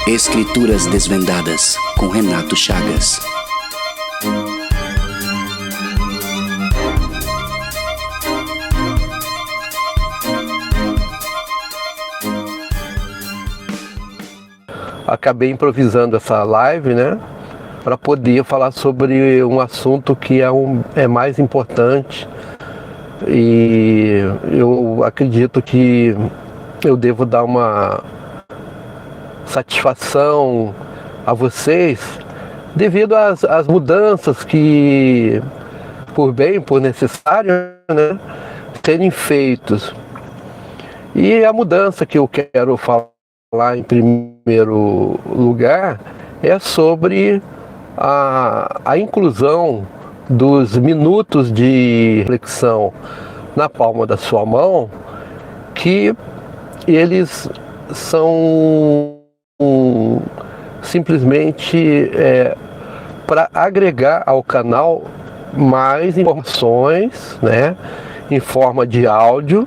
Escrituras Desvendadas, com Renato Chagas. Acabei improvisando essa live, né, para poder falar sobre um assunto que é mais importante, e eu acredito que eu devo dar uma satisfação a vocês devido às mudanças que, por bem, por necessário, né, serem feitos. E a mudança que eu quero falar em primeiro lugar é sobre a inclusão dos minutos de reflexão na palma da sua mão, que eles são simplesmente para agregar ao canal mais informações, né, em forma de áudio,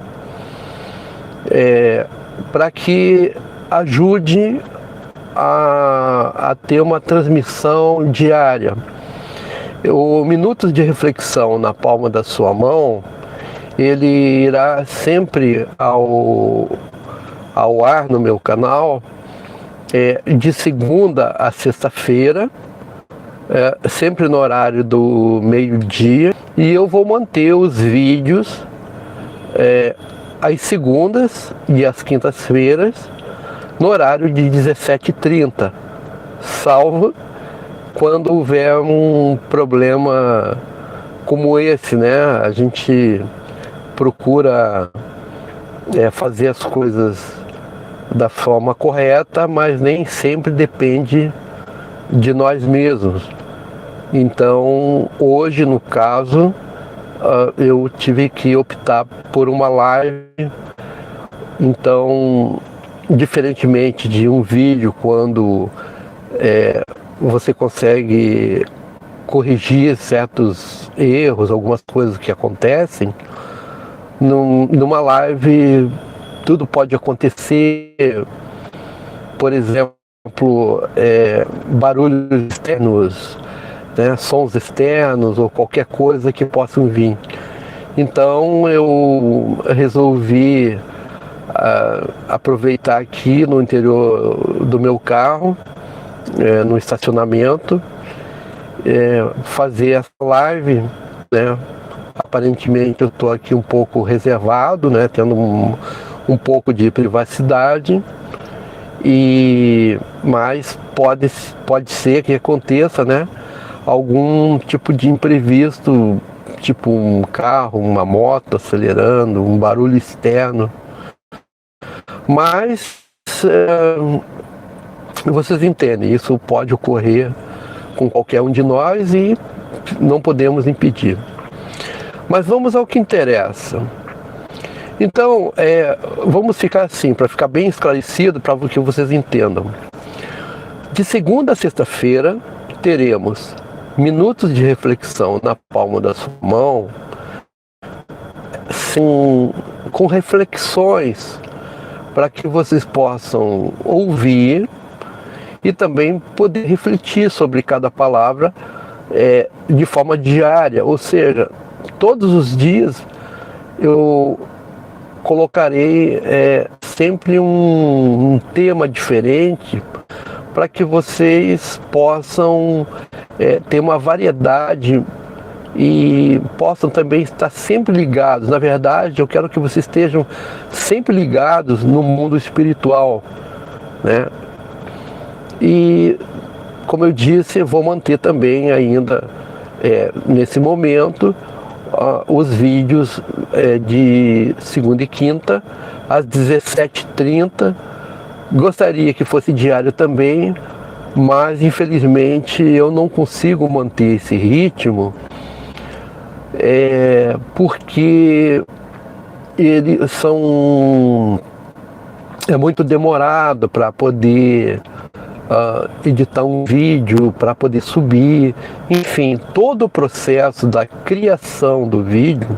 para que ajude a ter uma transmissão diária. O Minutos de Reflexão na palma da sua mão, ele irá sempre ao ar no meu canal, de segunda a sexta-feira, sempre no horário do meio-dia, e eu vou manter os vídeos às segundas e às quintas-feiras, no horário de 17h30, salvo quando houver um problema como esse, né? A gente procura fazer as coisas da forma correta, mas nem sempre depende de nós mesmos. Então, hoje, no caso, eu tive que optar por uma live. Então, diferentemente de um vídeo, quando você consegue corrigir certos erros, algumas coisas que acontecem, numa live tudo pode acontecer. Por exemplo, barulhos externos, né, sons externos ou qualquer coisa que possam vir. Então eu resolvi aproveitar aqui no interior do meu carro, no estacionamento, fazer essa live, né? Aparentemente eu estou aqui um pouco reservado, né, tendo um pouco de privacidade, mas pode ser que aconteça, né, algum tipo de imprevisto, tipo um carro, uma moto acelerando, um barulho externo. Mas vocês entendem, isso pode ocorrer com qualquer um de nós e não podemos impedir. Mas vamos ao que interessa. Então, vamos ficar assim, para ficar bem esclarecido, para que vocês entendam. De segunda a sexta-feira, teremos minutos de reflexão na palma da sua mão, com reflexões, para que vocês possam ouvir e também poder refletir sobre cada palavra de forma diária. Ou seja, todos os dias eu colocarei sempre um tema diferente, para que vocês possam ter uma variedade e possam também estar sempre ligados. Na verdade, eu quero que vocês estejam sempre ligados no mundo espiritual, né? E, como eu disse, vou manter também ainda, nesse momento, os vídeos de segunda e quinta, às 17h30. Gostaria que fosse diário também, mas infelizmente eu não consigo manter esse ritmo, porque eles é muito demorado para poder editar um vídeo, para poder subir, enfim, todo o processo da criação do vídeo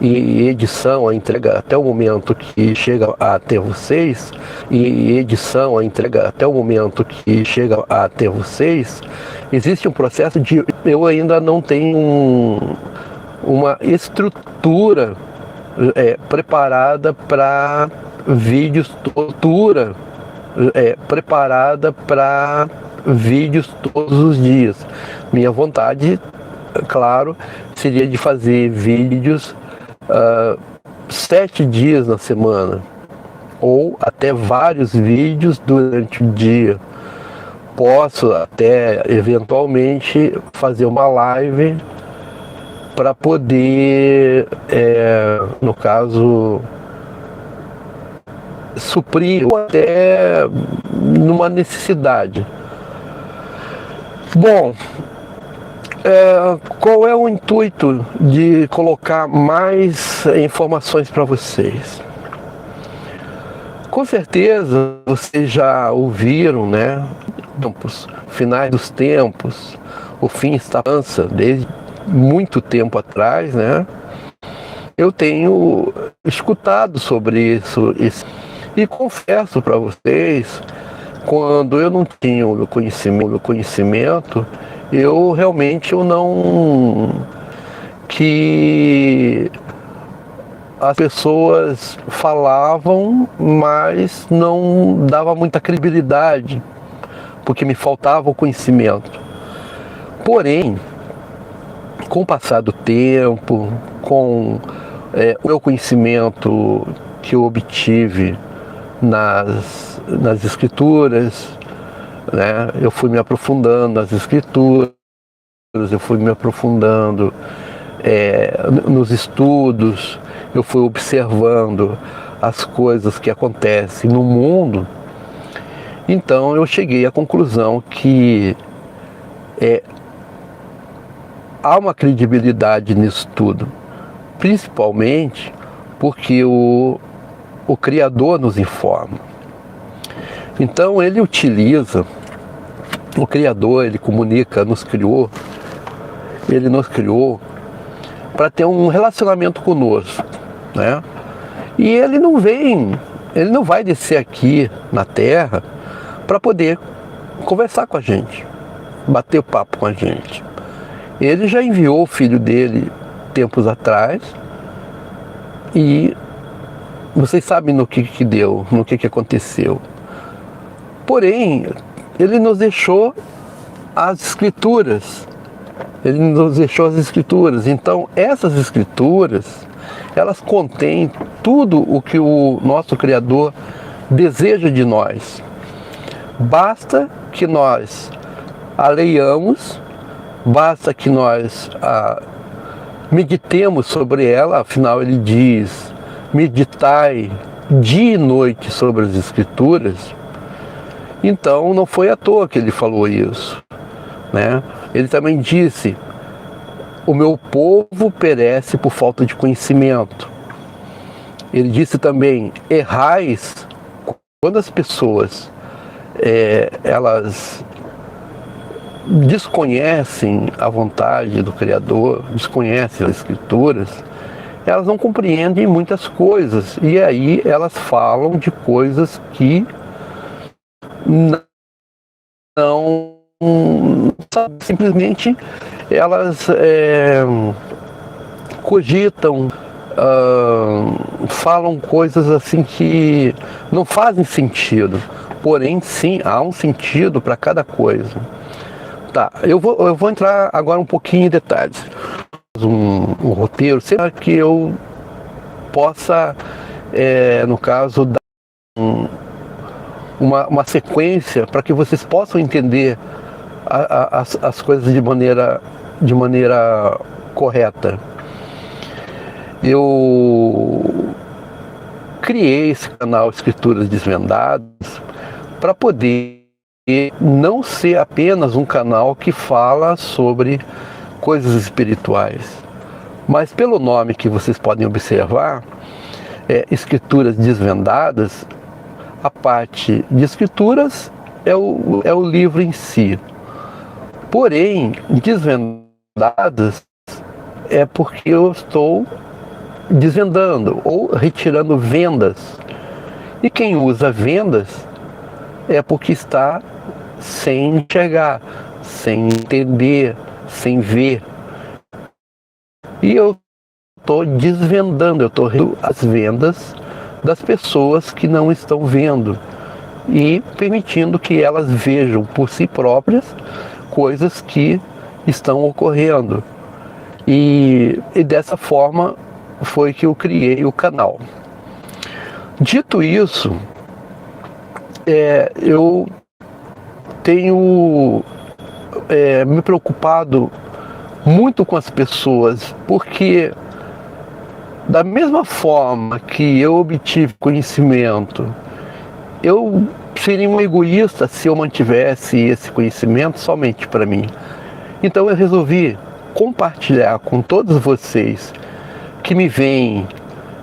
e edição, a entrega até o momento que chega até vocês, existe um processo de eu ainda não tenho uma estrutura preparada para vídeos todos os dias. Minha vontade, claro, seria de fazer vídeos 7 dias na semana, ou até vários vídeos durante o dia. Posso até eventualmente fazer uma live para poder, no caso, suprir ou até numa necessidade. Bom, qual é o intuito de colocar mais informações para vocês? Com certeza vocês já ouviram, né? Finais dos tempos, o fim está desde muito tempo atrás, né? Eu tenho escutado sobre isso e confesso para vocês, quando eu não tinha o conhecimento, eu realmente não que as pessoas falavam, mas não dava muita credibilidade, porque me faltava o conhecimento. Porém, com o passar do tempo, com o meu conhecimento que eu obtive nas escrituras, né? Eu fui me aprofundando nas escrituras, eu fui me aprofundando nos estudos, eu fui observando as coisas que acontecem no mundo. Então eu cheguei à conclusão que há uma credibilidade nisso tudo, principalmente porque o Criador nos informa. Então ele utiliza, o Criador, ele comunica, ele nos criou para ter um relacionamento conosco, né? E ele não vai descer aqui na Terra para poder conversar com a gente, bater papo com a gente. Ele já enviou o filho dele tempos atrás e vocês sabem no que deu, no que aconteceu. Porém, ele nos deixou as escrituras. Então, essas escrituras, elas contêm tudo o que o nosso Criador deseja de nós. Basta que nós a leiamos, basta que nós meditemos sobre ela. Afinal, ele diz: meditai dia e noite sobre as escrituras. Então não foi à toa que ele falou isso, né? Ele também disse: o meu povo perece por falta de conhecimento. Ele disse também: errais quando as pessoas elas desconhecem a vontade do Criador, desconhecem as escrituras, elas não compreendem muitas coisas, e aí elas falam de coisas que não simplesmente elas cogitam, falam coisas assim que não fazem sentido, porém sim, há um sentido para cada coisa. Tá, eu vou entrar agora um pouquinho em detalhes. Um roteiro, sempre que eu possa, no caso, dar uma sequência para que vocês possam entender as coisas de maneira correta. Eu criei esse canal Escrituras Desvendadas para poder não ser apenas um canal que fala sobre coisas espirituais, mas pelo nome que vocês podem observar, Escrituras Desvendadas, a parte de escrituras é o livro em si. Porém, desvendadas é porque eu estou desvendando ou retirando vendas. E quem usa vendas é porque está sem enxergar, sem entender, sem ver. E eu estou desvendando, eu estou retirando as vendas das pessoas que não estão vendo e permitindo que elas vejam por si próprias coisas que estão ocorrendo. E dessa forma foi que eu criei o canal. Dito isso, eu tenho me preocupado muito com as pessoas, porque da mesma forma que eu obtive conhecimento, eu seria um egoísta se eu mantivesse esse conhecimento somente para mim. Então eu resolvi compartilhar com todos vocês que me veem,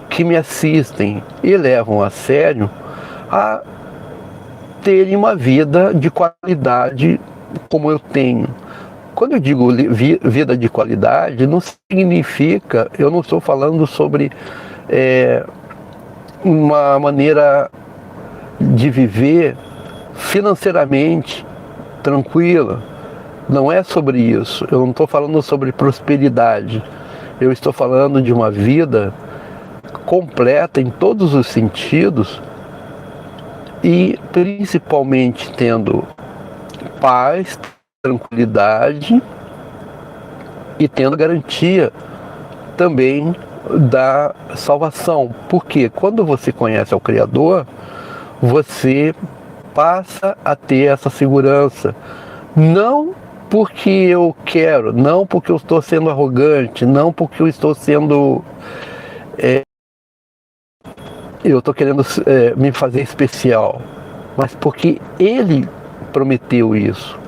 que me assistem e levam a sério, a terem uma vida de qualidade como eu tenho. Quando eu digo vida de qualidade, não significa, eu não estou falando sobre uma maneira de viver financeiramente tranquila. Não é sobre isso. Eu não estou falando sobre prosperidade. Eu estou falando de uma vida completa em todos os sentidos e principalmente tendo paz, tranquilidade e tendo garantia também da salvação. Porque quando você conhece o Criador, você passa a ter essa segurança. Não porque eu quero, não porque eu estou sendo arrogante, não porque eu estou sendo... eu estou querendo me fazer especial, mas porque Ele prometeu isso.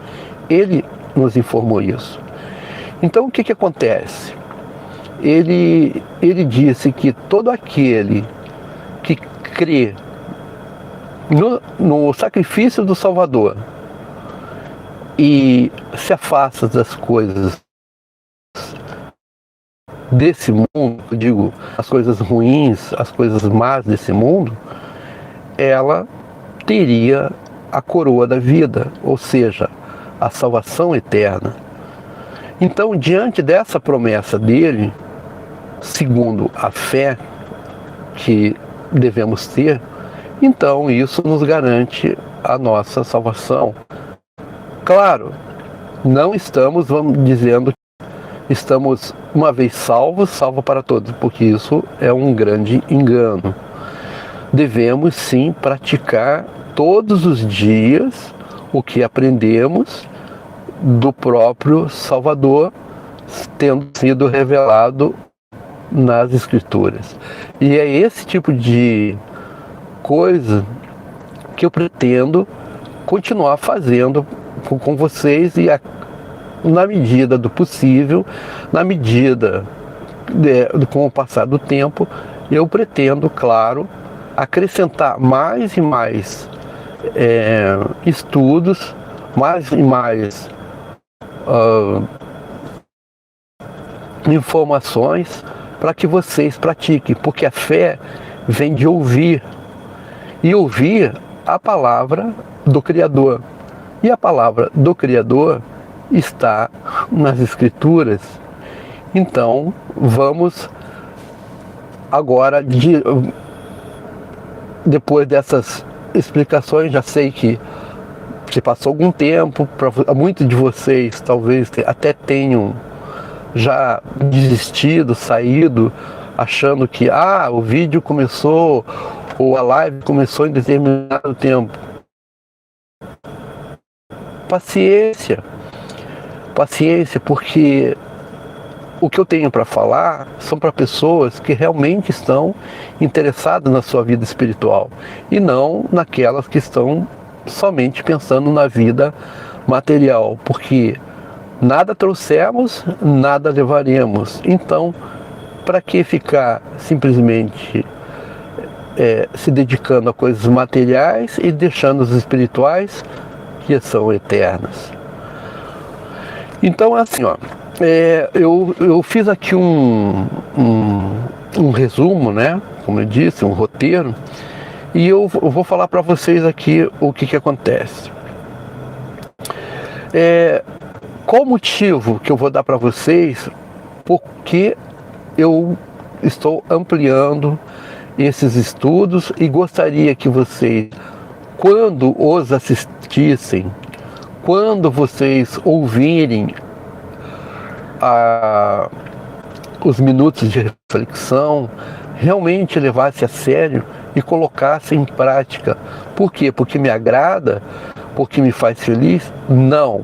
Ele nos informou isso. Então o que acontece? Ele disse que todo aquele que crê no sacrifício do Salvador e se afasta das coisas desse mundo, eu digo, as coisas ruins, as coisas más desse mundo, ela teria a coroa da vida, ou seja, a salvação eterna. Então, diante dessa promessa dele, segundo a fé que devemos ter, então isso nos garante a nossa salvação. Claro, não estamos, dizendo que estamos uma vez salvos, salvo para todos, porque isso é um grande engano. Devemos sim praticar todos os dias o que aprendemos do próprio Salvador, tendo sido revelado nas Escrituras. E é esse tipo de coisa que eu pretendo continuar fazendo com vocês e na medida do possível, na medida com o passar do tempo, eu pretendo, claro, acrescentar mais e mais estudos, mais e mais informações para que vocês pratiquem, porque a fé vem de ouvir, e ouvir a palavra do Criador. E a palavra do Criador está nas Escrituras. Então, vamos agora, depois dessas explicações, já sei que se passou algum tempo, muitos de vocês talvez até tenham já desistido, saído, achando que o vídeo começou, ou a live começou em determinado tempo. Paciência, porque o que eu tenho para falar são para pessoas que realmente estão interessadas na sua vida espiritual e não naquelas que estão somente pensando na vida material, porque nada trouxemos, nada levaremos. Então, para que ficar simplesmente se dedicando a coisas materiais e deixando os espirituais, que são eternas? Então, assim, eu fiz aqui um resumo, né? Como eu disse, um roteiro. E eu vou falar para vocês aqui o que acontece. Qual o motivo que eu vou dar para vocês porque eu estou ampliando esses estudos e gostaria que vocês, quando os assistissem, quando vocês ouvirem os minutos de reflexão, realmente levasse a sério e colocasse em prática. Por quê? Porque me agrada? Porque me faz feliz? Não,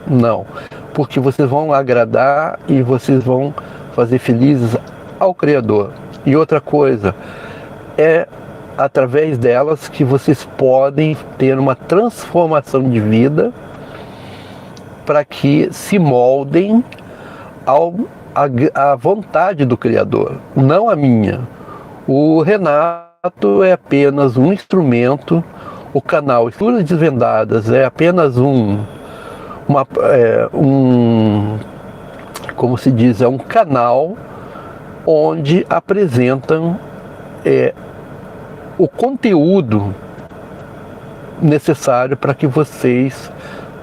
não. Porque vocês vão agradar e vocês vão fazer felizes ao Criador. E outra coisa, é através delas que vocês podem ter uma transformação de vida para que se moldem à vontade do Criador, não a minha. O Renato é apenas um instrumento, o canal Escrituras Desvendadas é apenas como se diz, é um canal onde apresentam o conteúdo necessário para que vocês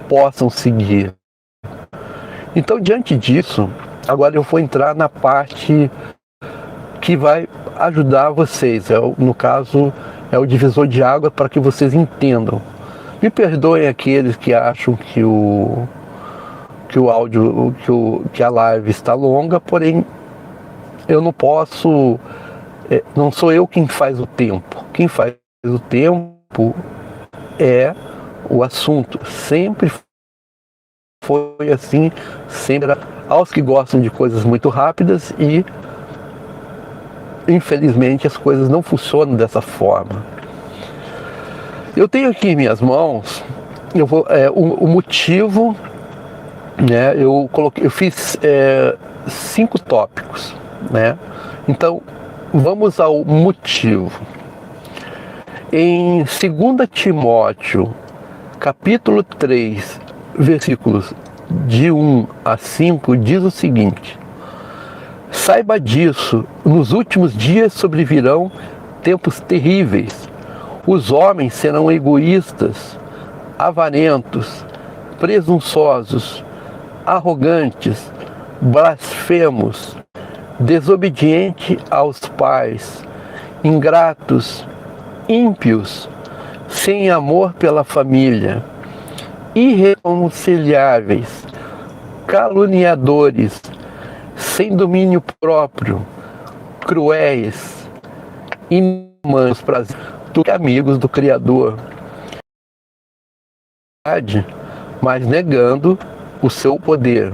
possam seguir. Então, diante disso, agora eu vou entrar na parte que vai ajudar vocês. No caso, é o divisor de água para que vocês entendam. Me perdoem aqueles que acham que o áudio, que a live está longa, porém eu não posso, não sou eu quem faz o tempo. Quem faz o tempo é o assunto. Sempre foi assim, sempre aos que gostam de coisas muito rápidas e infelizmente as coisas não funcionam dessa forma. Eu tenho aqui em minhas mãos o motivo, né? Eu fiz 5 tópicos, né? Então vamos ao motivo. Em 2 Timóteo, capítulo 3, versículos de 1 a 5, diz o seguinte: saiba disso, nos últimos dias sobrevirão tempos terríveis. Os homens serão egoístas, avarentos, presunçosos, arrogantes, blasfemos, desobedientes aos pais, ingratos, ímpios, sem amor pela família, irreconciliáveis, caluniadores, sem domínio próprio, cruéis, inumanos, do que amigos do Criador, mas negando o seu poder.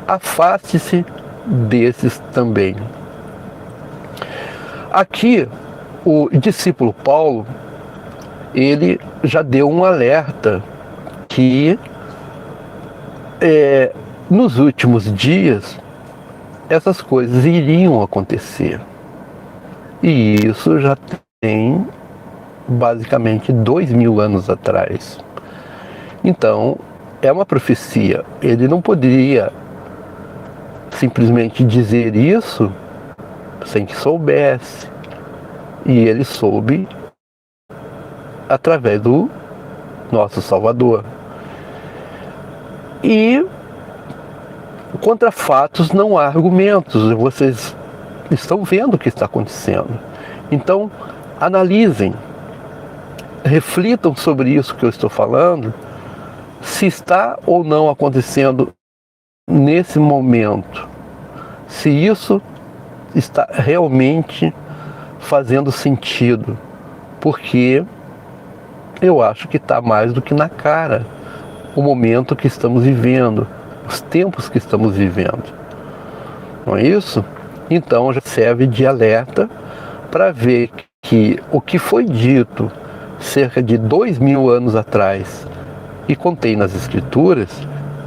Afaste-se desses também. Aqui, o discípulo Paulo, ele já deu um alerta que nos últimos dias essas coisas iriam acontecer. E isso já tem basicamente 2000 anos atrás. Então, é uma profecia. Ele não poderia simplesmente dizer isso sem que soubesse. E ele soube através do nosso Salvador. E contra fatos não há argumentos. Vocês estão vendo o que está acontecendo. Então, analisem, reflitam sobre isso que eu estou falando, se está ou não acontecendo nesse momento, se isso está realmente fazendo sentido, porque eu acho que está mais do que na cara o momento que estamos vivendo, os tempos que estamos vivendo, não é isso? Então já serve de alerta para ver que o que foi dito cerca de 2000 anos atrás e contém nas Escrituras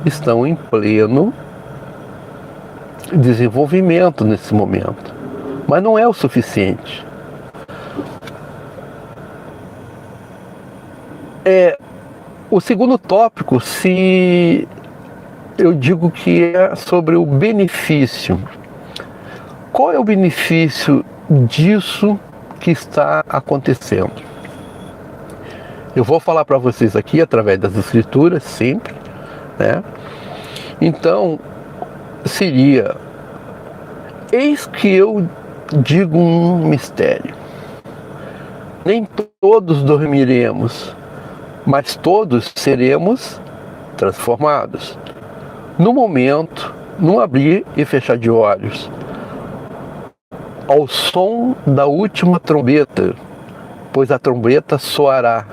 estão em pleno desenvolvimento nesse momento, mas não é o suficiente. O segundo tópico, se eu digo que é sobre o benefício. qual é o benefício disso que está acontecendo? Eu vou falar para vocês aqui através das escrituras, sempre, né? Então, seria: eis que eu digo um mistério. Nem todos dormiremos, mas todos seremos transformados. No momento, num abrir e fechar de olhos, ao som da última trombeta, pois a trombeta soará.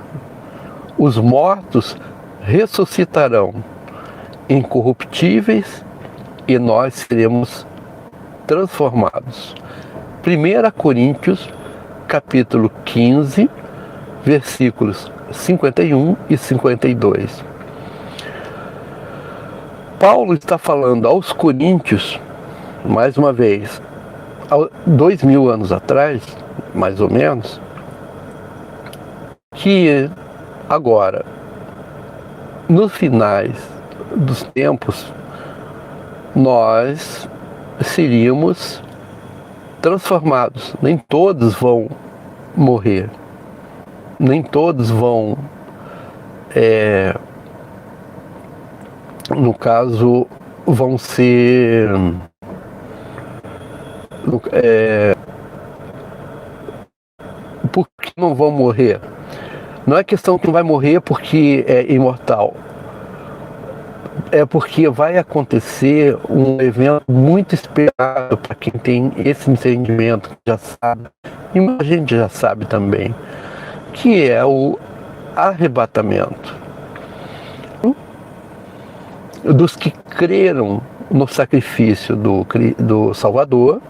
Os mortos ressuscitarão, incorruptíveis, e nós seremos transformados. 1 Coríntios, capítulo 15, versículos 51 e 52. Paulo está falando aos coríntios, mais uma vez, 2000 anos atrás, mais ou menos, que agora, nos finais dos tempos, nós seríamos transformados. Nem todos vão morrer, nem todos vão, no caso, vão ser, por que não vão morrer? Não é questão que não vai morrer porque é imortal. É porque vai acontecer um evento muito esperado para quem tem esse entendimento, que já sabe, e a gente já sabe também, que é o arrebatamento. Dos que creram no sacrifício do Salvador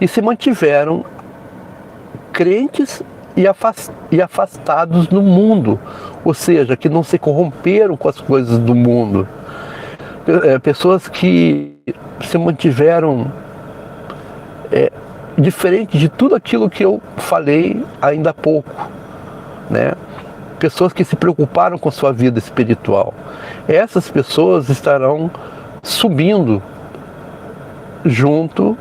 e se mantiveram crentes e afastados do mundo, ou seja, que não se corromperam com as coisas do mundo. Pessoas que se mantiveram diferente de tudo aquilo que eu falei ainda há pouco, né? Pessoas que se preocuparam com sua vida espiritual. Essas pessoas estarão subindo junto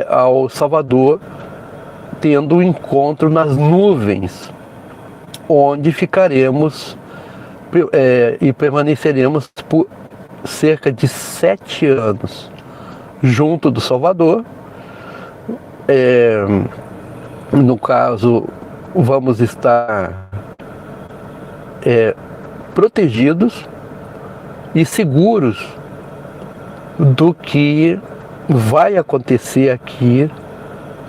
ao Salvador, tendo um encontro nas nuvens, onde ficaremos e permaneceremos por cerca de 7 anos junto do Salvador. No caso, vamos estar protegidos e seguros do que vai acontecer aqui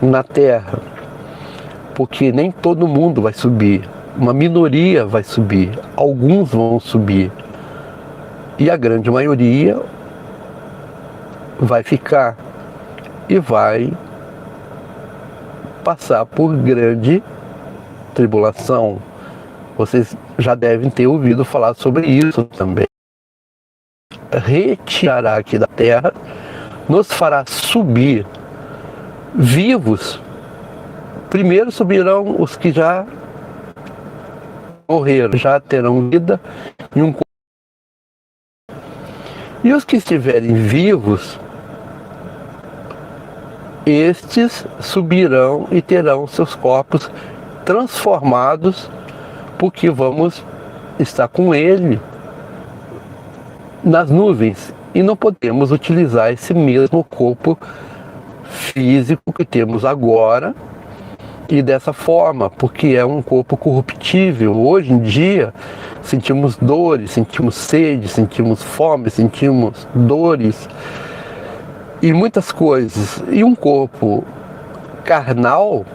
na Terra, porque nem todo mundo vai subir, uma minoria vai subir, alguns vão subir e a grande maioria vai ficar e vai passar por grande tribulação. Vocês já devem ter ouvido falar sobre isso também. Retirará aqui da terra, nos fará subir vivos. Primeiro subirão os que já morreram, já terão vida em um corpo. E os que estiverem vivos, estes subirão e terão seus corpos transformados, porque vamos estar com ele nas nuvens e não podemos utilizar esse mesmo corpo físico que temos agora e dessa forma, porque é um corpo corruptível. Hoje em dia sentimos dores, sentimos sede, sentimos fome, sentimos dores e muitas coisas. E um corpo carnal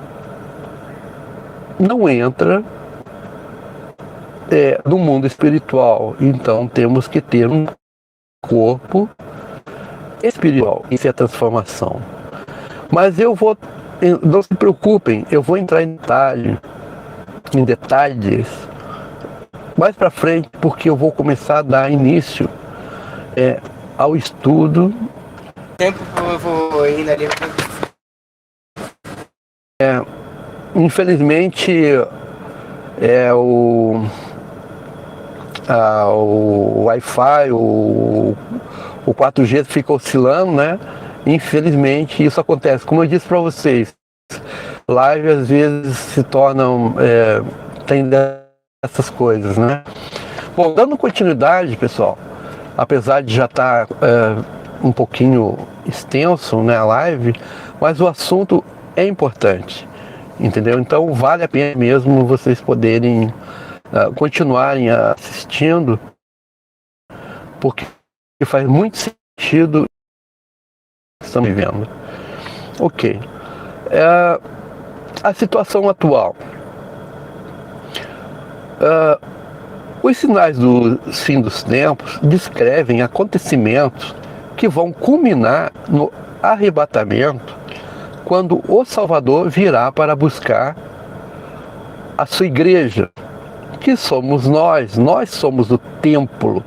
não entra no mundo espiritual. Então temos que ter um corpo espiritual. Isso é a transformação. Mas não se preocupem, eu vou entrar em detalhes mais para frente, porque eu vou começar a dar início ao estudo. Tempo eu vou indo ali. Infelizmente o Wi-Fi, o 4G fica oscilando, né? Infelizmente isso acontece. Como eu disse para vocês, live às vezes se tornam, tem dessas coisas, né? Bom, dando continuidade, pessoal, apesar de já estar um pouquinho extenso, né, a live, mas o assunto é importante, entendeu? Então vale a pena mesmo vocês poderem continuarem assistindo, porque faz muito sentido o que estamos vivendo. Ok. A situação atual. Os sinais do fim dos tempos descrevem acontecimentos que vão culminar no arrebatamento, quando o Salvador virá para buscar a sua igreja, que somos nós somos o templo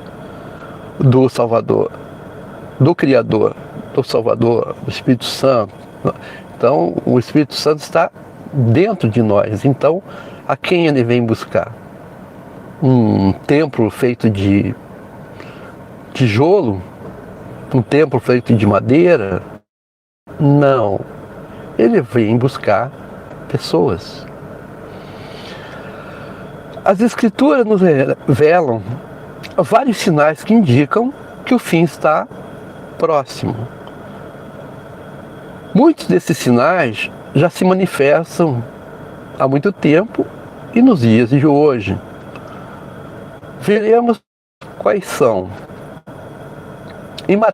do Salvador, do Criador, do Salvador, do Espírito Santo. Então, o Espírito Santo está dentro de nós. Então, a quem ele vem buscar? Um templo feito de tijolo? Um templo feito de madeira? Não. Ele vem buscar pessoas. As Escrituras nos revelam vários sinais que indicam que o fim está próximo. Muitos desses sinais já se manifestam há muito tempo e nos dias de hoje. Veremos quais são. Em Mateus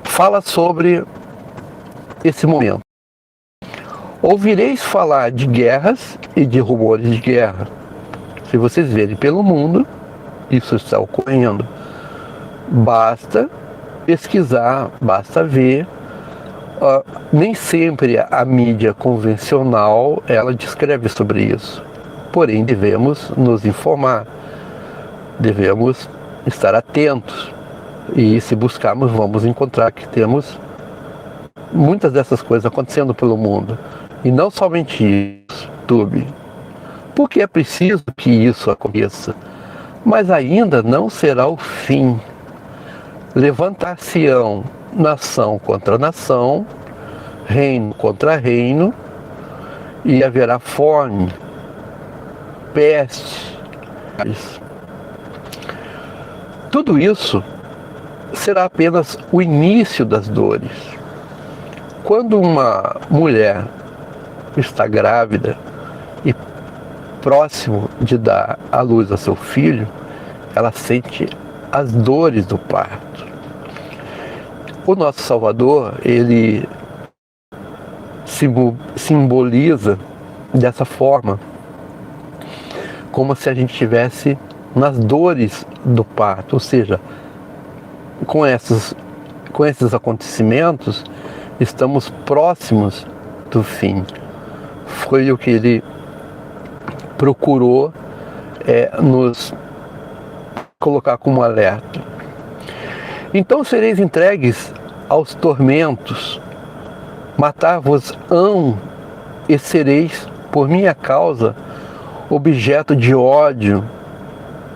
fala sobre esse momento. Ouvireis falar de guerras e de rumores de guerra. Se vocês verem pelo mundo, isso está ocorrendo. Basta pesquisar, basta ver. Nem sempre a mídia convencional ela descreve sobre isso. Porém, devemos nos informar, devemos estar atentos. E se buscarmos, vamos encontrar que temos muitas dessas coisas acontecendo pelo mundo. E não somente isso, YouTube. Porque é preciso que isso aconteça. Mas ainda não será o fim. Levantar-se-ão nação contra nação, reino contra reino, e haverá fome, peste. Tudo isso será apenas o início das dores. Quando uma mulher está grávida e próximo de dar à luz a seu filho, ela sente as dores do parto. O nosso Salvador, ele simboliza dessa forma, como se a gente estivesse nas dores do parto, ou seja, com esses acontecimentos, estamos próximos do fim. Foi o que ele procurou nos colocar como alerta. Então sereis entregues aos tormentos, matar-vos-ão e sereis, por minha causa, objeto de ódio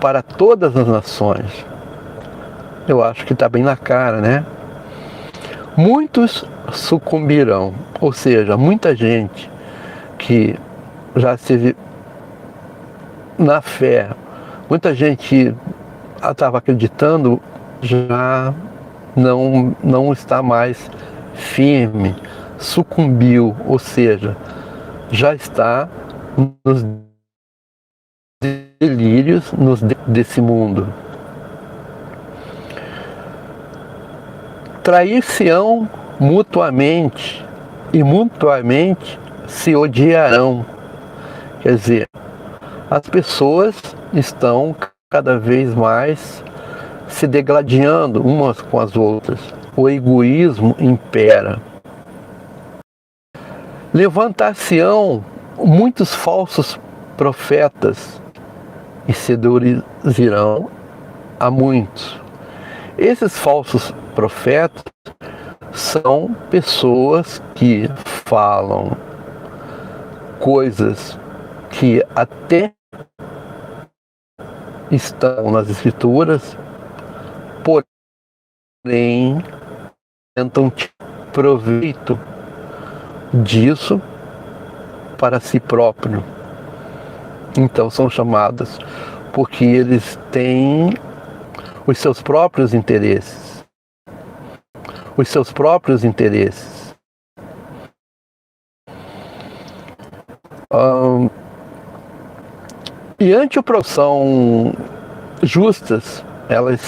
para todas as nações. Eu acho que está bem na cara, né? Muitos sucumbirão, ou seja, muita gente que já esteve na fé, muita gente estava acreditando, já não está mais firme, sucumbiu, ou seja, já está nos delírios desse mundo. Trair-se-ão mutuamente e mutuamente se odiarão. Quer dizer, as pessoas estão cada vez mais se degladiando umas com as outras. O egoísmo impera. Levantar-se-ão muitos falsos profetas e seduzirão a muitos. Esses falsos profetas são pessoas que falam coisas que até estão nas Escrituras, porém tentam tirar proveito disso para si próprio. Então são chamadas porque eles têm os seus próprios interesses. Os seus próprios interesses. E antiproporção justas, elas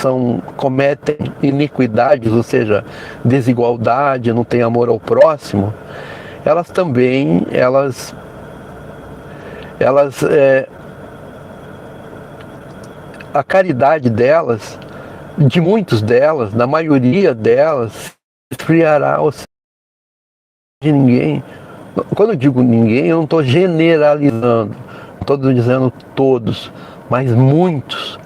cometem iniquidades, ou seja, desigualdade, não tem amor ao próximo, elas também, a caridade delas, de muitos delas, da maioria delas, esfriará, ou seja, de ninguém. Quando eu digo ninguém, eu não estou generalizando, não estou dizendo todos, mas muitos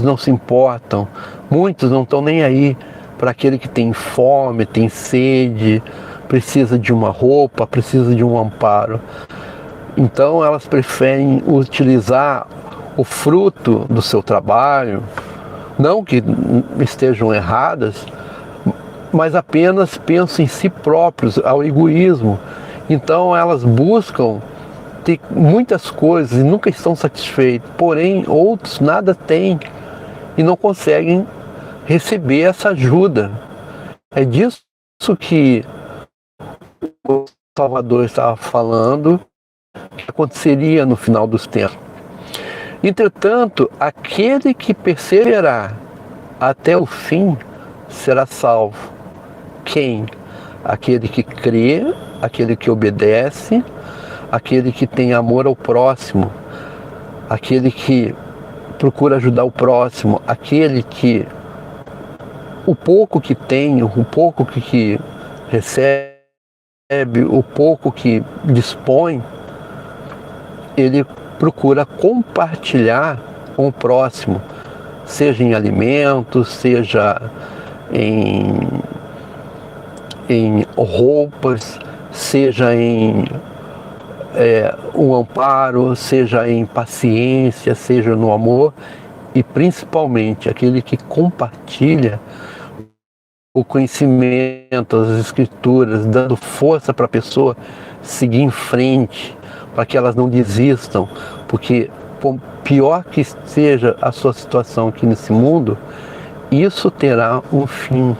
não se importam, muitos não estão nem aí para aquele que tem fome, tem sede, precisa de uma roupa, precisa de um amparo. Então elas preferem utilizar o fruto do seu trabalho, não que estejam erradas, mas apenas pensam em si próprios, ao egoísmo. Então elas buscam ter muitas coisas e nunca estão satisfeitos, porém outros nada têm e não conseguem receber essa ajuda. É disso que o Salvador estava falando que aconteceria no final dos tempos. Entretanto, aquele que perseverar até o fim será salvo. Quem? Aquele que crê, aquele que obedece, aquele que tem amor ao próximo, aquele que procura ajudar o próximo, aquele que o pouco que tem, o pouco que recebe, o pouco que dispõe, ele procura compartilhar com o próximo, seja em alimentos, seja em roupas, seja em um amparo, seja em paciência, seja no amor, e principalmente aquele que compartilha o conhecimento, as escrituras, dando força para a pessoa seguir em frente, para que elas não desistam, porque por pior que seja a sua situação aqui nesse mundo, isso terá um fim.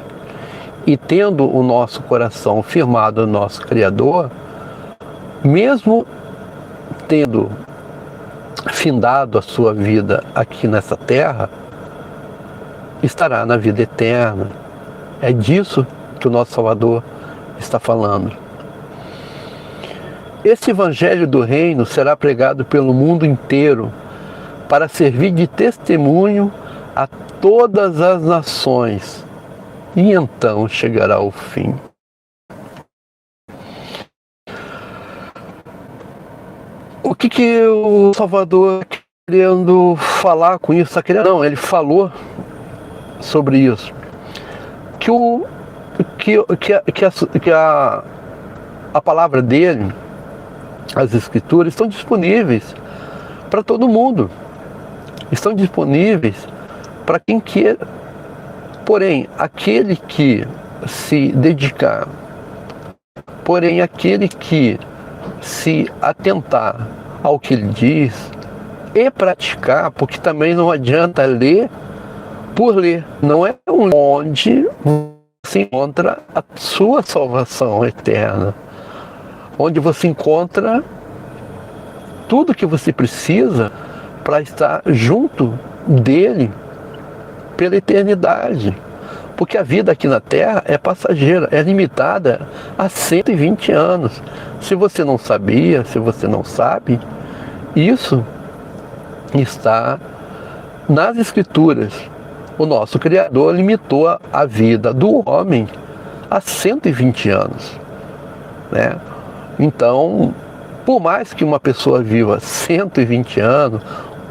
E tendo o nosso coração firmado no nosso Criador, mesmo tendo findado a sua vida aqui nessa terra, estará na vida eterna. É disso que o nosso Salvador está falando. Esse Evangelho do Reino será pregado pelo mundo inteiro para servir de testemunho a todas as nações. E então chegará o fim. O que o Salvador está querendo falar com isso? Não, ele falou sobre isso. Que a palavra dele, as escrituras, estão disponíveis para todo mundo. Estão disponíveis para quem quer. Porém, aquele que se dedicar, porém, aquele que se atentar ao que ele diz e praticar, porque também não adianta ler por ler. Não é onde você encontra a sua salvação eterna, onde você encontra tudo que você precisa para estar junto dele pela eternidade. Porque a vida aqui na Terra é passageira, é limitada a 120 anos. Se você não sabia, se você não sabe, isso está nas Escrituras. O nosso Criador limitou a vida do homem a 120 anos, né? Então, por mais que uma pessoa viva 120 anos,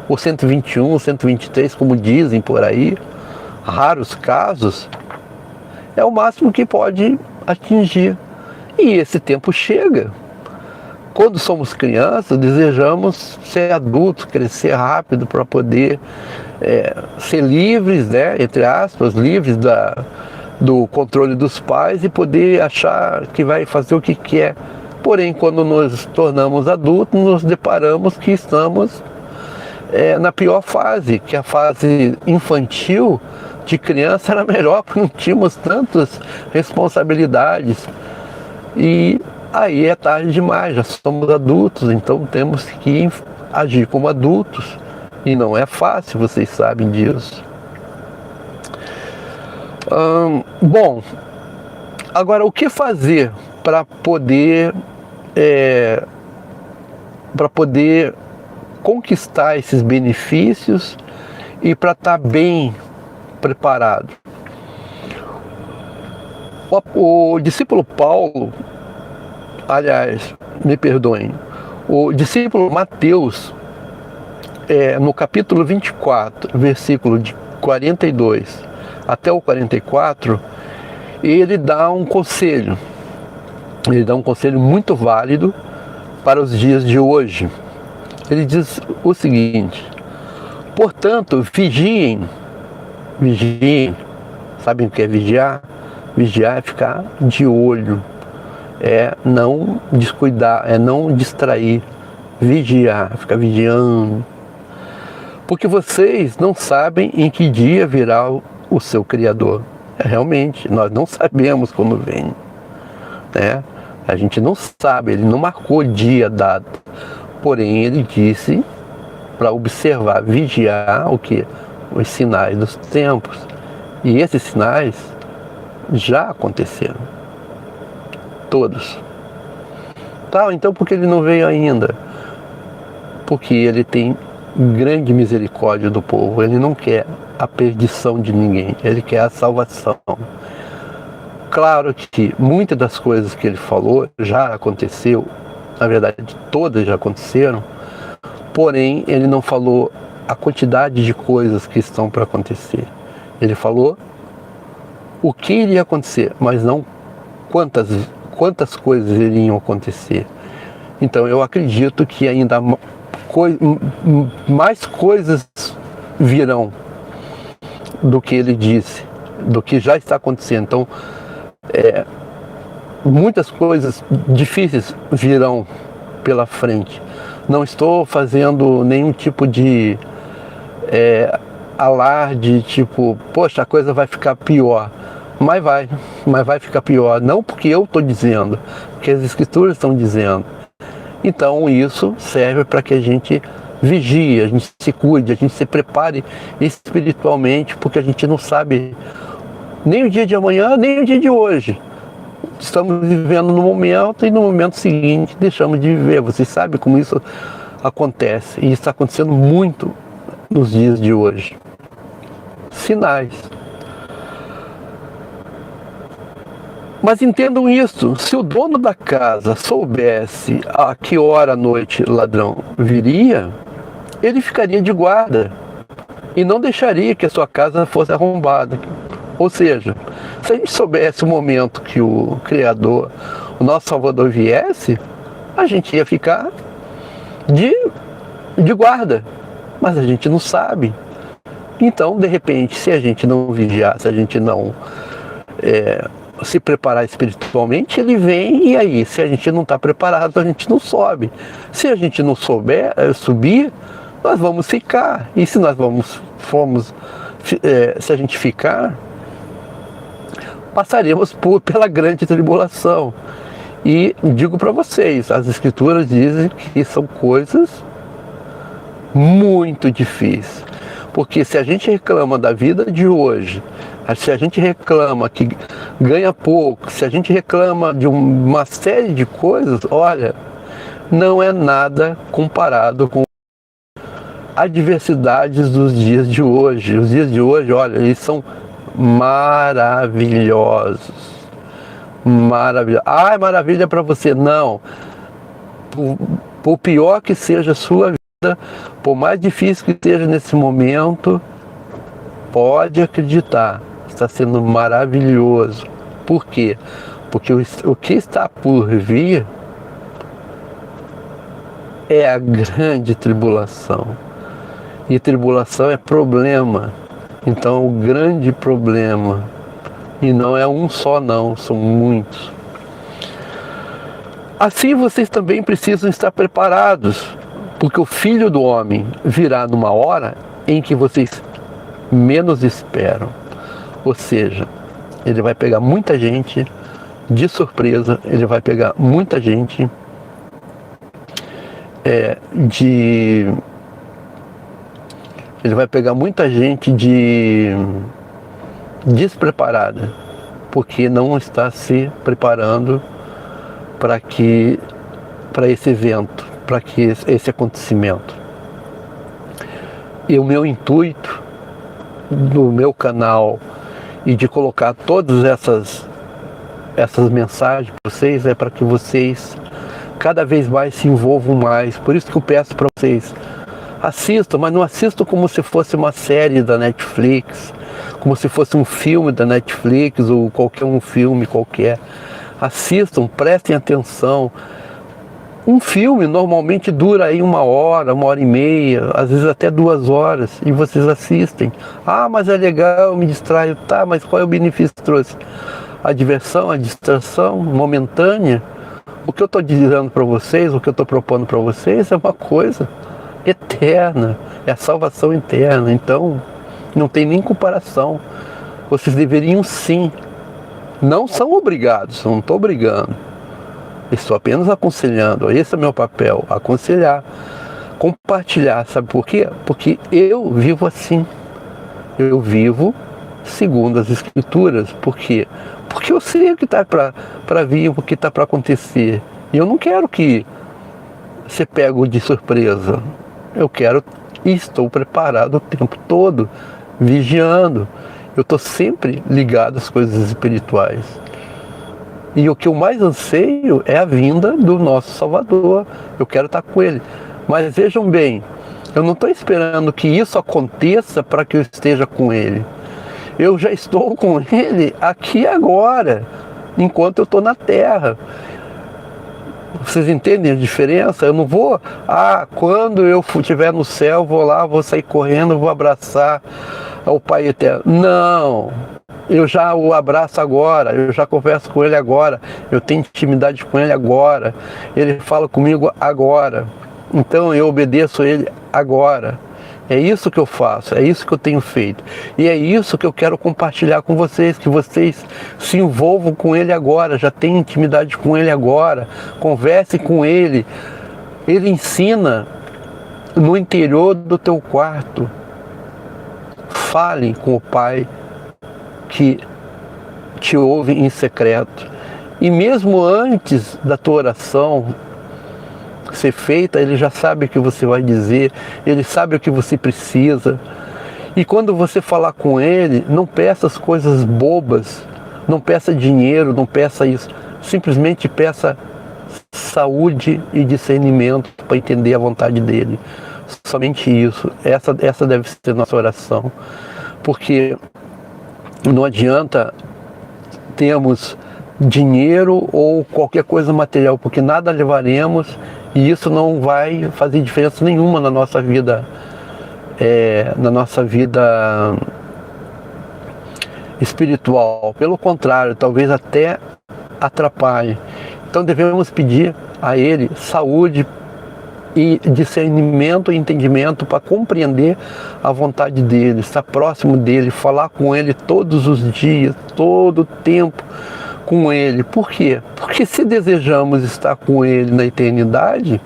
ou 121, 123, como dizem por aí, raros casos, é o máximo que pode atingir. E esse tempo chega. Quando somos crianças, desejamos ser adultos, crescer rápido para poder ser livres, né, entre aspas, livres do controle dos pais e poder achar que vai fazer o que quer. Porém, quando nos tornamos adultos, nos deparamos que estamos na pior fase, que a fase infantil de criança era melhor, porque não tínhamos tantas responsabilidades. E aí é tarde demais, já somos adultos, então temos que agir como adultos. E não é fácil, vocês sabem disso. Bom, agora o que fazer para poder conquistar esses benefícios e para estar bem preparado? O discípulo Paulo, aliás, me perdoem, o discípulo Mateus, no capítulo 24, versículo de 42 até o 44, ele dá um conselho. Ele dá um conselho muito válido para os dias de hoje. Ele diz o seguinte: portanto, vigiem. Sabem o que é vigiar? Vigiar é ficar de olho, é não descuidar, é não distrair. Vigiar, ficar vigiando. Porque vocês não sabem em que dia virá o seu Criador. Realmente, nós não sabemos quando vem, né? A gente não sabe, ele não marcou dia, data. Porém, ele disse para observar, vigiar o que? Os sinais dos tempos. E esses sinais já aconteceram. Todos. Tá, então por que ele não veio ainda? Porque ele tem grande misericórdia do povo. Ele não quer a perdição de ninguém, ele quer a salvação. Claro que muitas das coisas que ele falou já aconteceu, na verdade todas já aconteceram, porém ele não falou a quantidade de coisas que estão para acontecer. Ele falou o que iria acontecer, mas não quantas coisas iriam acontecer. Então eu acredito que ainda mais coisas virão do que ele disse, do que já está acontecendo. Então, muitas coisas difíceis virão pela frente. Não estou fazendo nenhum tipo de alarde, tipo, poxa, a coisa vai ficar pior. Mas vai ficar pior. Não porque eu estou dizendo, porque as Escrituras estão dizendo. Então isso serve para que a gente vigie, a gente se cuide, a gente se prepare espiritualmente, porque a gente não sabe nem o dia de amanhã, nem o dia de hoje. Estamos vivendo no momento e no momento seguinte deixamos de viver. Vocês sabem como isso acontece. E está acontecendo muito nos dias de hoje. Sinais. Mas entendam isso, se o dono da casa soubesse a que hora à noite o ladrão viria, ele ficaria de guarda e não deixaria que a sua casa fosse arrombada. Ou seja, se a gente soubesse o momento que o Criador, o nosso Salvador viesse, a gente ia ficar de guarda, mas a gente não sabe. Então, de repente, se a gente não vigiar, se a gente não se preparar espiritualmente, ele vem e aí, se a gente não está preparado, a gente não sobe. Se a gente não souber subir, nós vamos ficar. E se nós se a gente ficar, passaremos pela grande tribulação. E digo para vocês, as Escrituras dizem que são coisas muito difíceis. Porque se a gente reclama da vida de hoje, se a gente reclama que ganha pouco, se a gente reclama de uma série de coisas, olha, não é nada comparado com adversidades dos dias de hoje. Os dias de hoje, olha, eles são maravilhosos. Maravilhosos. Ah, é maravilha para você. Não. Por pior que seja a sua vida, por mais difícil que esteja nesse momento, pode acreditar, está sendo maravilhoso. Por quê? Porque o que está por vir é a grande tribulação. E tribulação é problema. Então o grande problema E não é um só não, são muitos. Assim vocês também precisam estar preparados, porque o Filho do Homem virá numa hora em que vocês menos esperam. Ou seja, ele vai pegar muita gente de surpresa, ele vai pegar muita gente despreparada, porque não está se preparando para esse evento, para esse acontecimento. E o meu intuito do meu canal e de colocar todas essas mensagens para vocês é para que vocês cada vez mais se envolvam mais. Por isso que eu peço para vocês, assistam, mas não assistam como se fosse uma série da Netflix, como se fosse um filme da Netflix ou qualquer um filme qualquer. Assistam, prestem atenção. Um filme normalmente dura aí 1 hora, 1h30, às vezes até 2 horas, e vocês assistem. Ah, mas é legal, eu me distraio. Tá, mas qual é o benefício que trouxe? A diversão, a distração momentânea? O que eu estou dizendo para vocês, o que eu estou propondo para vocês é uma coisa eterna, é a salvação eterna. Então, não tem nem comparação. Vocês deveriam sim. Não são obrigados, não estou obrigando. Estou apenas aconselhando. Esse é meu papel, aconselhar, compartilhar. Sabe por quê? Porque eu vivo assim. Eu vivo segundo as Escrituras. Por quê? Porque eu sei o que está para vir, o que está para acontecer. E eu não quero que você pegue de surpresa. Eu quero e estou preparado o tempo todo, vigiando. Eu estou sempre ligado às coisas espirituais. E o que eu mais anseio é a vinda do nosso Salvador. Eu quero estar com Ele. Mas vejam bem, eu não estou esperando que isso aconteça para que eu esteja com Ele. Eu já estou com Ele aqui e agora, enquanto eu estou na terra. Vocês entendem a diferença? Eu não vou, quando eu estiver no céu, vou lá, vou sair correndo, vou abraçar ao Pai Eterno. Não, eu já o abraço agora, eu já converso com Ele agora, eu tenho intimidade com Ele agora, Ele fala comigo agora, então eu obedeço a Ele agora. É isso que eu faço, é isso que eu tenho feito. E é isso que eu quero compartilhar com vocês, que vocês se envolvam com Ele agora, já tenham intimidade com Ele agora, conversem com Ele. Ele ensina no interior do teu quarto. Fale com o Pai que te ouve em secreto. E mesmo antes da tua oração ser feita, Ele já sabe o que você vai dizer, Ele sabe o que você precisa. E quando você falar com Ele, não peça as coisas bobas, não peça dinheiro, não peça isso, simplesmente peça saúde e discernimento para entender a vontade dEle. Somente isso. Essa deve ser nossa oração, porque não adianta termos dinheiro ou qualquer coisa material, porque nada levaremos e isso não vai fazer diferença nenhuma na nossa vida, espiritual. Pelo contrário, talvez até atrapalhe. Então devemos pedir a Ele saúde e discernimento e entendimento para compreender a vontade dEle, estar próximo dEle, falar com Ele todos os dias, todo o tempo com Ele. Por quê? Porque se desejamos estar com Ele na eternidade,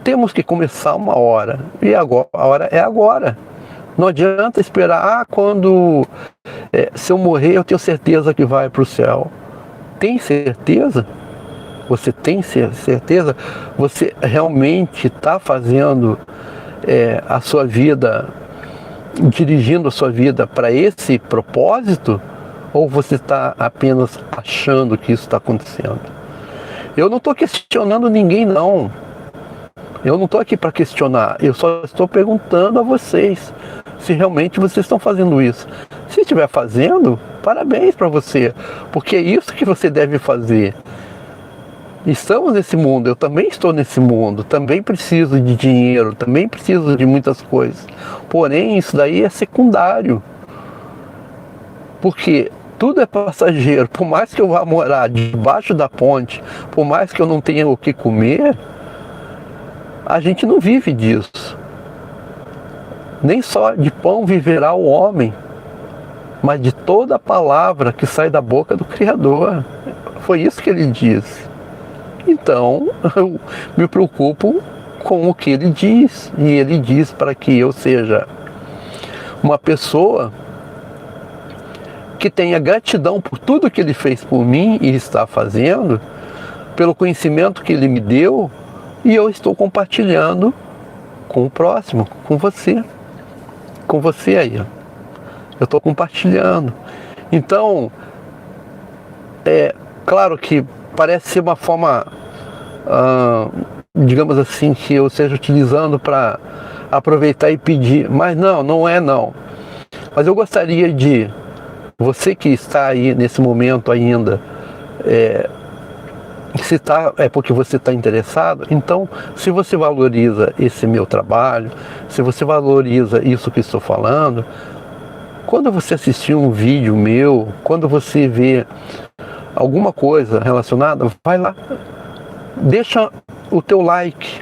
temos que começar uma hora. E agora, a hora é agora. Não adianta esperar, se eu morrer eu tenho certeza que vai para o céu. Tem certeza? Você tem certeza? Você realmente está fazendo a sua vida, dirigindo a sua vida para esse propósito? Ou você está apenas achando que isso está acontecendo? Eu não estou questionando ninguém, não. Eu não estou aqui para questionar. Eu só estou perguntando a vocês se realmente vocês estão fazendo isso. Se estiver fazendo, parabéns para você, porque é isso que você deve fazer. Estamos nesse mundo, eu também estou nesse mundo, também preciso de dinheiro, também preciso de muitas coisas. Porém, isso daí é secundário. Porque tudo é passageiro. Por mais que eu vá morar debaixo da ponte, por mais que eu não tenha o que comer, a gente não vive disso. Nem só de pão viverá o homem, mas de toda a palavra que sai da boca do Criador. Foi isso que ele disse. Então, eu me preocupo com o que ele diz. E ele diz para que eu seja uma pessoa que tenha gratidão por tudo que ele fez por mim e está fazendo, pelo conhecimento que ele me deu, e eu estou compartilhando com o próximo, com você aí. Eu estou compartilhando. Então, claro que parece ser uma forma, digamos assim, que eu esteja utilizando para aproveitar e pedir, mas não é não. Mas eu gostaria de, você que está aí nesse momento ainda, se é porque você está interessado, então se você valoriza esse meu trabalho, se você valoriza isso que estou falando, quando você assistir um vídeo meu, quando você vê alguma coisa relacionada, vai lá, deixa o teu like,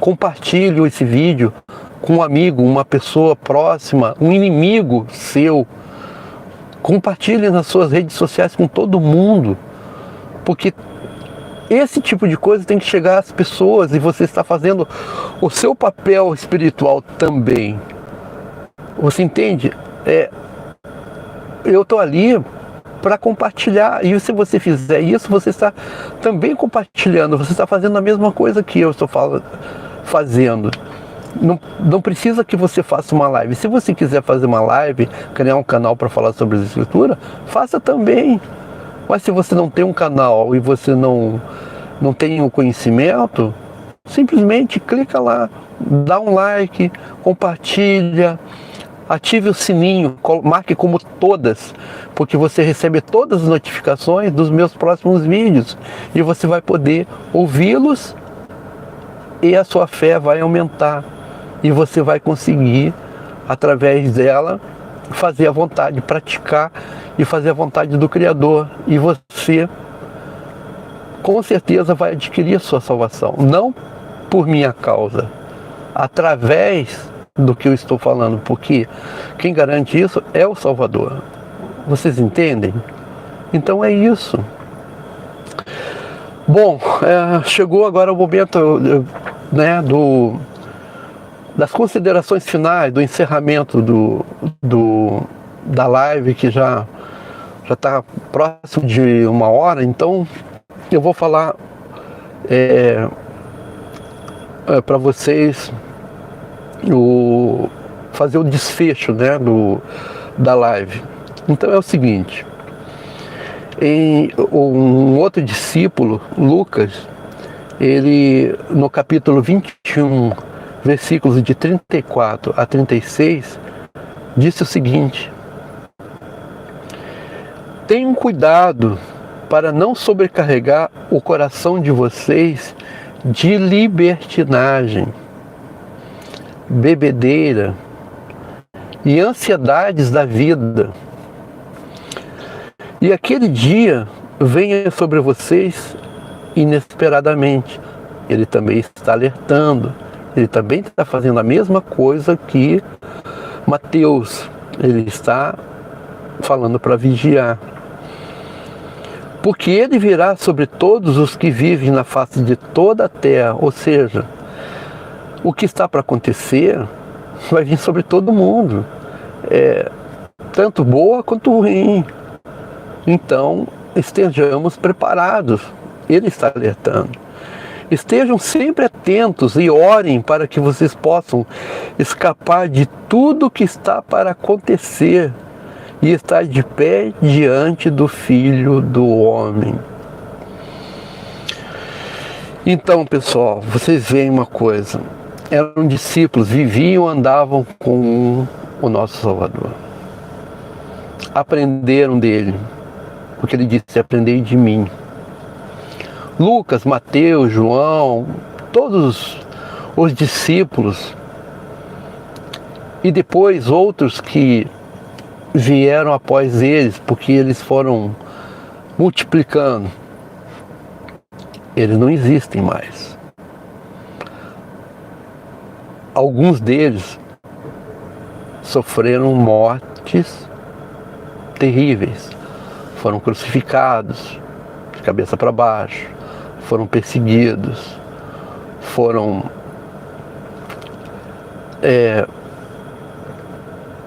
compartilhe esse vídeo com um amigo, uma pessoa próxima, um inimigo seu, compartilhe nas suas redes sociais com todo mundo, porque esse tipo de coisa tem que chegar às pessoas e você está fazendo o seu papel espiritual também. Você entende? Eu estou ali para compartilhar, e se você fizer isso, você está também compartilhando, você está fazendo a mesma coisa que eu estou fazendo. Não precisa que você faça uma live. Se você quiser fazer uma live, criar um canal para falar sobre a escritura, faça também. Mas se você não tem um canal e você não tem o conhecimento, simplesmente clica lá, dá um like, compartilha, ative o sininho, marque como todas, porque você recebe todas as notificações dos meus próximos vídeos e você vai poder ouvi-los e a sua fé vai aumentar e você vai conseguir, através dela, fazer a vontade, praticar e fazer a vontade do Criador, e você com certeza vai adquirir a sua salvação, não por minha causa, através do que eu estou falando, porque quem garante isso é o Salvador. Vocês entendem? Então é isso. Bom, chegou agora o momento, né, das considerações finais, do encerramento da live, que já está próximo de 1 hora, então eu vou falar para vocês fazer o desfecho, né, da live. Então é o seguinte, um outro discípulo, Lucas, ele no capítulo 21, versículos de 34 a 36, disse o seguinte: tenham cuidado para não sobrecarregar o coração de vocês de libertinagem, bebedeira e ansiedades da vida. E aquele dia venha sobre vocês inesperadamente. Ele também está alertando, ele também está fazendo a mesma coisa que Mateus, ele está falando para vigiar. Porque ele virá sobre todos os que vivem na face de toda a terra, ou seja, o que está para acontecer vai vir sobre todo mundo, tanto boa quanto ruim. Então, estejamos preparados. Ele está alertando. Estejam sempre atentos e orem para que vocês possam escapar de tudo que está para acontecer e estar de pé diante do Filho do Homem. Então, pessoal, vocês veem uma coisa. Eram discípulos, viviam, andavam com o nosso Salvador. Aprenderam dele, porque ele disse: aprendei de mim. Lucas, Mateus, João, todos os discípulos, e depois outros que vieram após eles, porque eles foram multiplicando, eles não existem mais. Alguns deles sofreram mortes terríveis, foram crucificados de cabeça para baixo, foram perseguidos, foram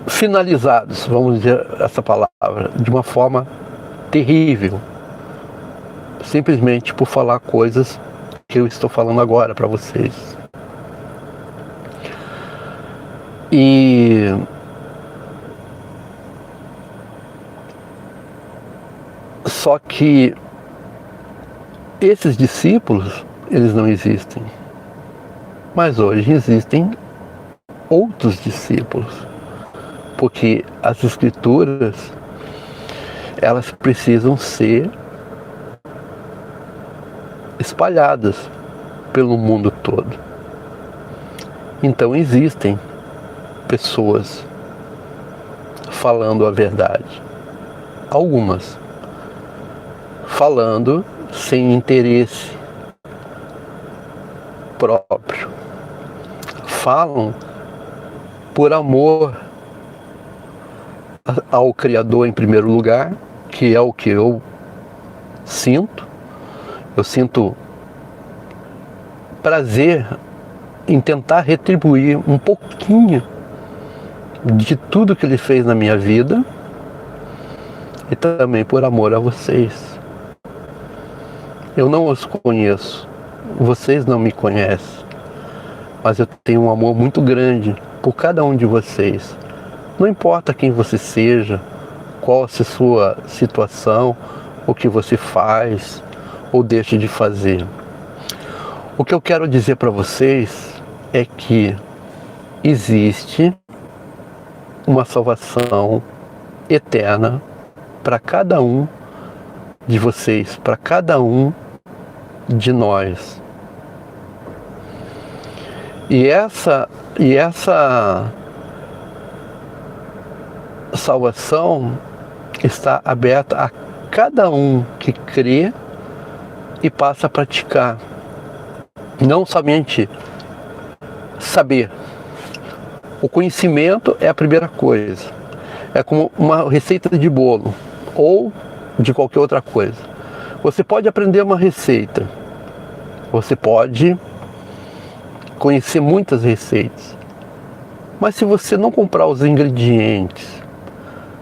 finalizados, vamos dizer essa palavra, de uma forma terrível, simplesmente por falar coisas que eu estou falando agora para vocês. E só que esses discípulos, eles não existem. Mas hoje existem outros discípulos, porque as escrituras, elas precisam ser espalhadas pelo mundo todo. Então existem pessoas falando a verdade, algumas falando sem interesse próprio, falam por amor ao Criador em primeiro lugar, que é o que eu sinto. Eu sinto prazer em tentar retribuir um pouquinho de tudo que Ele fez na minha vida, e também por amor a vocês. Eu não os conheço, vocês não me conhecem, mas eu tenho um amor muito grande por cada um de vocês. Não importa quem você seja, qual a sua situação, o que você faz ou deixa de fazer. O que eu quero dizer para vocês é que existe uma salvação eterna para cada um de vocês, para cada um de nós. E essa salvação está aberta a cada um que crê e passa a praticar. Não somente saber. O conhecimento é a primeira coisa. É como uma receita de bolo ou de qualquer outra coisa. Você pode aprender uma receita. Você pode conhecer muitas receitas. Mas se você não comprar os ingredientes,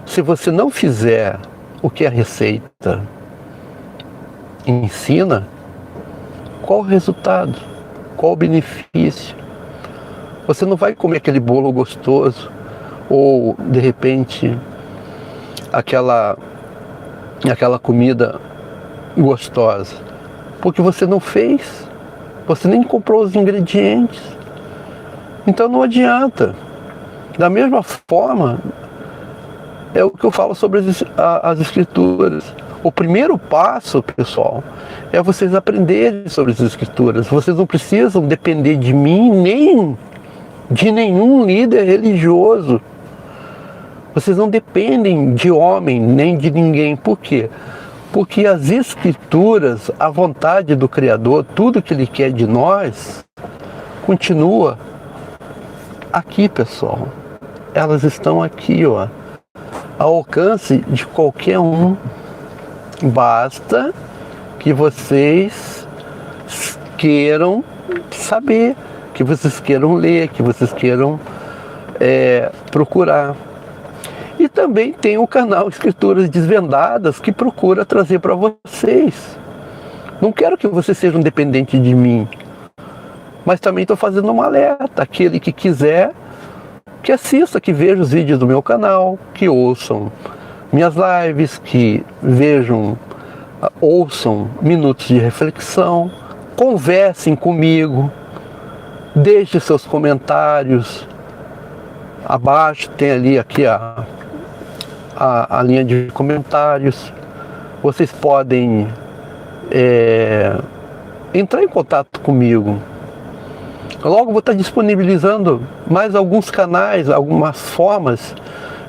se você não fizer o que a receita ensina, qual o resultado? Qual o benefício? Você não vai comer aquele bolo gostoso ou, de repente, aquela comida gostosa, porque você não fez, você nem comprou os ingredientes. Então não adianta. Da mesma forma, é o que eu falo sobre as escrituras. O primeiro passo, pessoal, é vocês aprenderem sobre as escrituras. Vocês não precisam depender de mim, nem de nenhum líder religioso. Vocês não dependem de homem, nem de ninguém. Por quê? Porque as escrituras, a vontade do Criador, tudo que Ele quer de nós, continua aqui, pessoal. Elas estão aqui, ó, ao alcance de qualquer um. Basta que vocês queiram saber, que vocês queiram ler, que vocês queiram procurar. E também tem o canal Escrituras Desvendadas, que procura trazer para vocês. Não quero que vocês sejam dependentes de mim, mas também estou fazendo um alerta. Aquele que quiser, que assista, que veja os vídeos do meu canal, que ouçam minhas lives, que ouçam minutos de reflexão, conversem comigo, deixem seus comentários. Abaixo tem ali aqui a linha de comentários. Vocês podem entrar em contato comigo. Logo vou estar disponibilizando mais alguns canais, algumas formas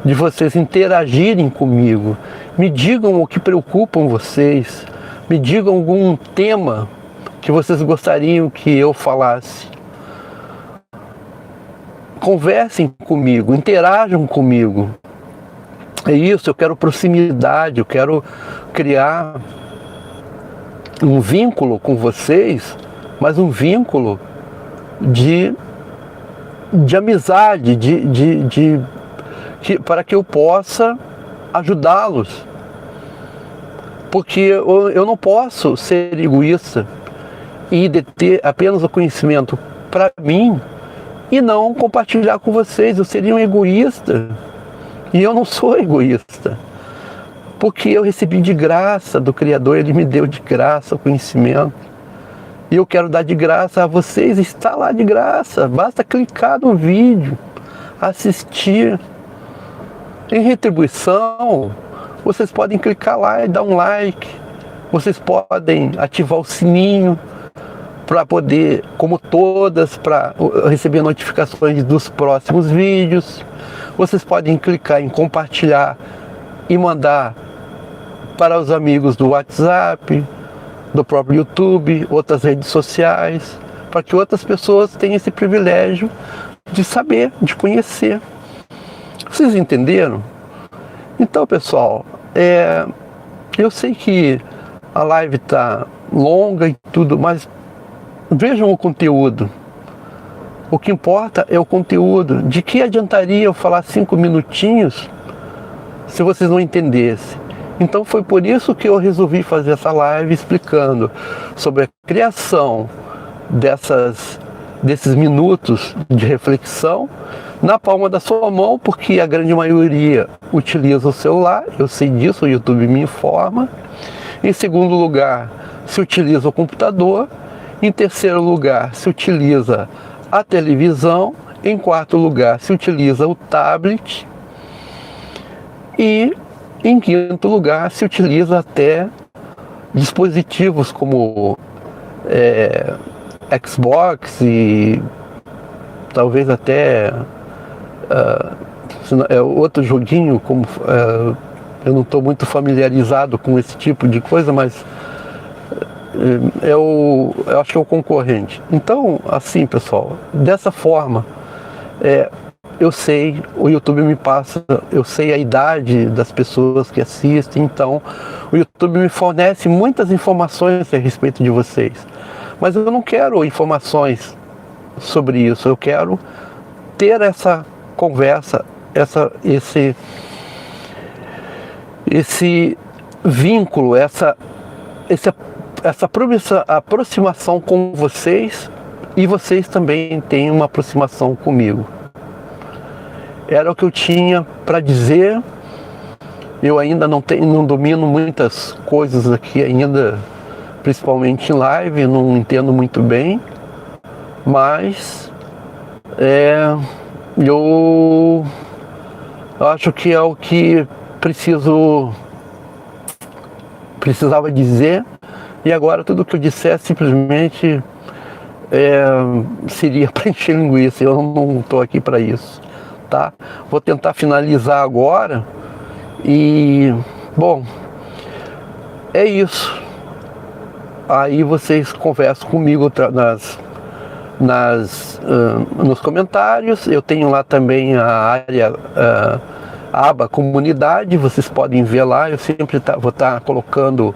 de vocês interagirem comigo. Me digam o que preocupam vocês. Me digam algum tema que vocês gostariam que eu falasse. Conversem comigo, interajam comigo. É isso, eu quero proximidade, eu quero criar um vínculo com vocês, mas um vínculo de amizade, para que eu possa ajudá-los. Porque eu não posso ser egoísta e deter apenas o conhecimento para mim e não compartilhar com vocês. Eu seria um egoísta. E eu não sou egoísta. Porque eu recebi de graça do Criador, Ele me deu de graça o conhecimento. E eu quero dar de graça a vocês, está lá de graça. Basta clicar no vídeo, assistir. Em retribuição, vocês podem clicar lá e dar um like. Vocês podem ativar o sininho para poder, como todas, para receber notificações dos próximos vídeos. Vocês podem clicar em compartilhar e mandar para os amigos do WhatsApp, do próprio YouTube, outras redes sociais, para que outras pessoas tenham esse privilégio de saber, de conhecer. Vocês entenderam? Então, pessoal, eu sei que a live está longa e tudo, mas vejam o conteúdo. O que importa é o conteúdo. De que adiantaria eu falar 5 minutinhos se vocês não entendessem? Então foi por isso que eu resolvi fazer essa live explicando sobre a criação desses minutos de reflexão na palma da sua mão, porque a grande maioria utiliza o celular, eu sei disso, o YouTube me informa. Em segundo lugar, se utiliza o computador. Em terceiro lugar, se utiliza a televisão. Em quarto lugar, se utiliza o tablet. E em quinto lugar, se utiliza até dispositivos como Xbox e talvez até outro joguinho, como eu não estou muito familiarizado com esse tipo de coisa, mas eu acho que é o concorrente. Então, assim, pessoal, dessa forma, eu sei, o YouTube me passa, eu sei a idade das pessoas que assistem, então o YouTube me fornece muitas informações a respeito de vocês. Mas eu não quero informações sobre isso, eu quero ter essa conversa, esse vínculo, essa aproximação com vocês, e vocês também têm uma aproximação comigo. Era o que eu tinha para dizer. Eu ainda não domino muitas coisas aqui ainda, principalmente em live, não entendo muito bem, mas eu acho que é o que precisava dizer, e agora tudo que eu disser simplesmente seria para encher linguiça. Eu não estou aqui para isso, tá? Vou tentar finalizar agora e, bom, é isso. Aí vocês conversam comigo nos comentários. Eu tenho lá também a área, a aba comunidade, vocês podem ver lá. Eu sempre vou estar colocando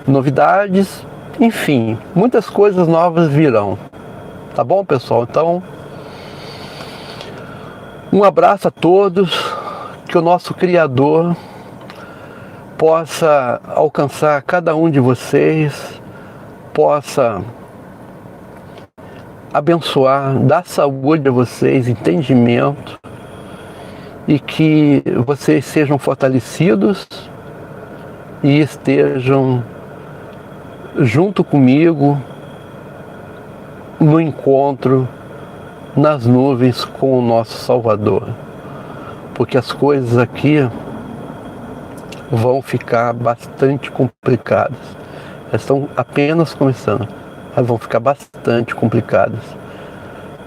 novidades, enfim, muitas coisas novas virão. Tá bom, pessoal? Então, um abraço a todos, que o nosso Criador possa alcançar cada um de vocês, possa abençoar, dar saúde a vocês, entendimento, e que vocês sejam fortalecidos e estejam junto comigo no encontro nas nuvens com o nosso Salvador, porque as coisas aqui vão ficar bastante complicadas. Elas estão apenas começando, mas vão ficar bastante complicadas.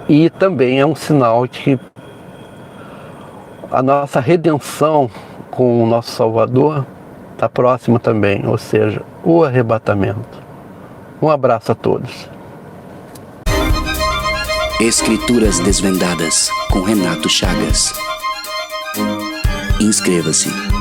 E também é um sinal de que a nossa redenção com o nosso Salvador está próxima também, ou seja, o arrebatamento. Um abraço a todos. Escrituras Desvendadas com Renato Chagas. Inscreva-se.